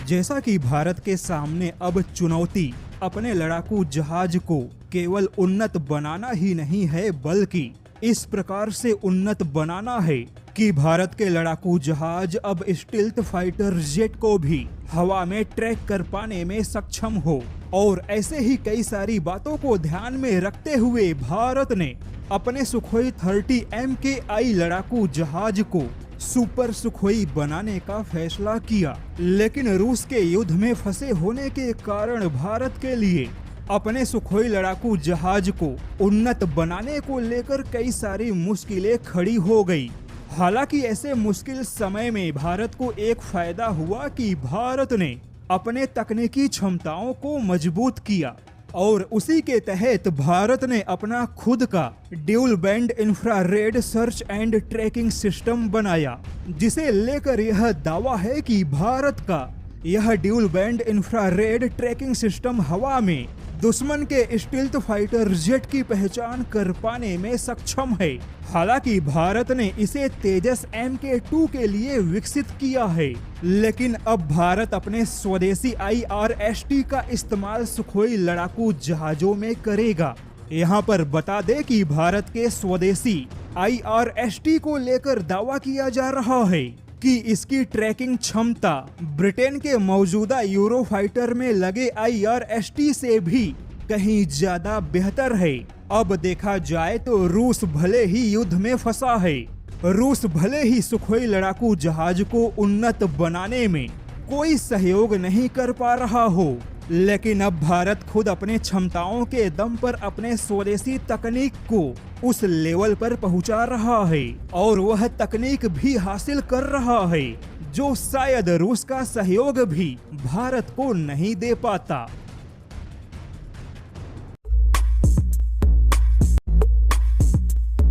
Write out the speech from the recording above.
जैसा कि भारत के सामने अब चुनौती अपने लड़ाकू जहाज को केवल उन्नत बनाना ही नहीं है, बल्कि इस प्रकार से उन्नत बनाना है कि भारत के लड़ाकू जहाज अब स्टील्थ फाइटर जेट को भी हवा में ट्रैक कर पाने में सक्षम हो। और ऐसे ही कई सारी बातों को ध्यान में रखते हुए भारत ने अपने सुखोई 30 MKI लड़ाकू जहाज को सुपर सुखोई बनाने का फैसला किया। लेकिन रूस के युद्ध में फंसे होने के कारण भारत के लिए अपने सुखोई लड़ाकू जहाज को उन्नत बनाने को लेकर कई सारी मुश्किलें खड़ी हो गई। हालांकि ऐसे मुश्किल समय में भारत को एक फायदा हुआ कि भारत ने अपने तकनीकी क्षमताओं को मजबूत किया और उसी के तहत भारत ने अपना खुद का dual band infrared search and tracking system बनाया, जिसे लेकर यह दावा है कि भारत का यह dual band infrared tracking system हवा में दुश्मन के स्टील्थ फाइटर जेट की पहचान कर पाने में सक्षम है। हालांकि भारत ने इसे तेजस MK2 के लिए विकसित किया है, लेकिन अब भारत अपने स्वदेशी IRST का इस्तेमाल सुखोई लड़ाकू जहाजों में करेगा। यहाँ पर बता दे कि भारत के स्वदेशी IRST को लेकर दावा किया जा रहा है कि इसकी ट्रैकिंग क्षमता ब्रिटेन के मौजूदा यूरोफाइटर में लगे IRST से भी कहीं ज्यादा बेहतर है। अब देखा जाए तो रूस भले ही युद्ध में फंसा है, रूस भले ही सुखोई लड़ाकू जहाज को उन्नत बनाने में कोई सहयोग नहीं कर पा रहा हो, लेकिन अब भारत खुद अपने क्षमताओं के दम पर अपने स्वदेशी तकनीक को उस लेवल पर पहुंचा रहा है और वह तकनीक भी हासिल कर रहा है जो शायद रूस का सहयोग भी भारत को नहीं दे पाता।